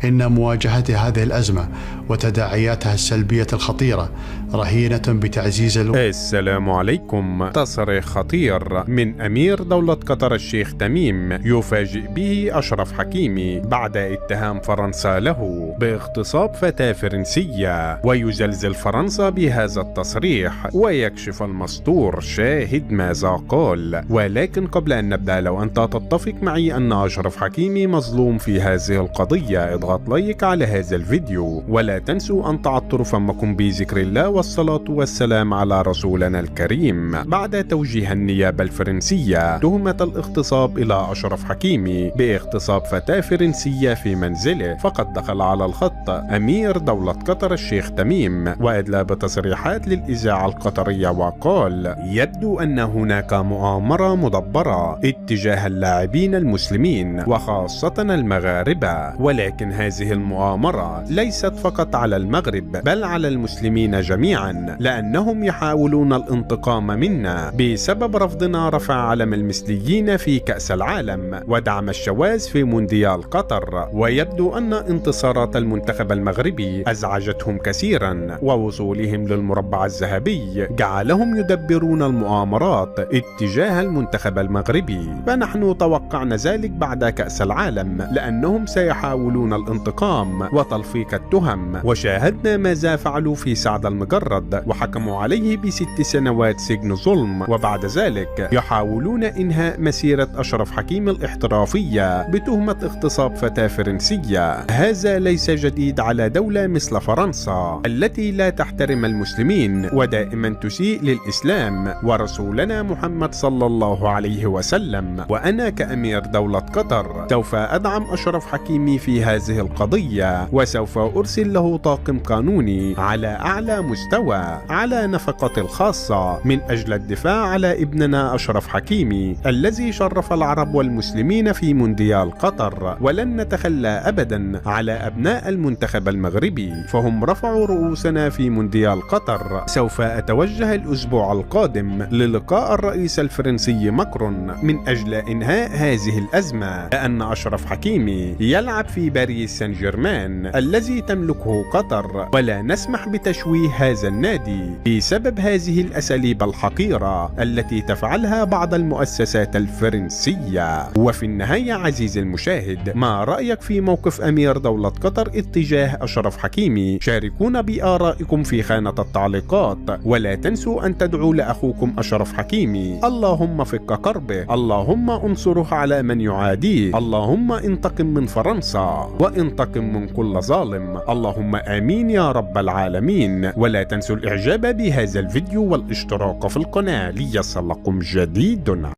إن مواجهة هذه الأزمة وتداعياتها السلبية الخطيرة رهينة بتعزيز السلام عليكم. تصريح خطير من أمير دولة قطر الشيخ تميم يفاجئ به أشرف حكيمي بعد اتهام فرنسا له باغتصاب فتاة فرنسية، ويزلزل فرنسا بهذا التصريح ويكشف المستور شاهد ماذا قال. ولكن قبل أن نبدأ، لو أنت تتفق معي أن أشرف حكيمي مظلوم في هذه القضية، اضغط لايك على هذا الفيديو، ولا تنسوا أن تعطروا فمكم بذكر الله والصلاة والسلام على رسولنا الكريم. بعد توجيه النيابة الفرنسية تهمة الاغتصاب إلى أشرف حكيمي باغتصاب فتاة فرنسية في منزله، فقد دخل على الخط أمير دولة قطر الشيخ تميم وأدلى بتصريحات للإذاعة القطرية وقال: يبدو أن هناك مؤامرة مدبرة اتجاه اللاعبين المسلمين وخاصة المغاربة، ولكن هذه المؤامرة ليست فقط على المغرب بل على المسلمين جميعا، لأنهم يحاولون الانتقام منا بسبب رفضنا رفع علم المثليين في كأس العالم ودعم الشواذ في مونديال قطر. ويبدو أن انتصارات المنتخب المغربي أزعجتهم كثيرا، ووصولهم للمربع الذهبي جعلهم يدبرون المؤامرات اتجاه المنتخب المغربي، فنحن توقعنا ذلك بعد كأس العالم لأنهم سيحاولون الانتقام وتلفيق التهم، وشاهدنا ماذا فعلوا في سعد المجرد وحكموا عليه ب6 سنوات سجن ظلم، وبعد ذلك يحاولون إنهاء مسيرة أشرف حكيمي الاحترافية بتهمة اغتصاب فتاة فرنسية. هذا ليس جديد على دولة مثل فرنسا التي لا تحترم المسلمين ودائما تسيء للإسلام ورسولنا محمد صلى الله عليه وسلم. وأنا كأمير دولة قطر سوف أدعم أشرف حكيمي في هذه القضية، وسوف أرسل له طاقم قانوني على أعلى مستوى على نفقتي الخاصة من أجل الدفاع على ابننا أشرف حكيمي الذي شرف العرب والمسلمين في مونديال قطر. ولن نتخلى أبدا على أبناء المنتخب المغربي، فهم رفعوا رؤوسنا في مونديال قطر. سوف أتوجه الأسبوع القادم للقاء الرئيس الفرنسي ماكرون من أجل إنهاء هذه الأزمة، لأن أشرف حكيمي يلعب في باريس سان جيرمان الذي تملكه قطر، ولا نسمح بتشويه هذا النادي بسبب هذه الأساليب الحقيرة التي تفعلها بعض المؤسسات الفرنسية. وفي النهاية عزيزي المشاهد، ما رأيك في موقف أمير دولة قطر اتجاه أشرف حكيمي؟ شاركونا بآرائكم في خانة التعليقات، ولا تنسوا أن تدعوا لأخوكم أشرف حكيمي. اللهم فك كربه، اللهم انصره على من يعاديه، اللهم انتقم من فرنسا وانتقم من كل ظالم، اللهم آمين يا رب العالمين. ولا تنسوا الإعجاب بهذا الفيديو والاشتراك في القناة ليصلكم جديد.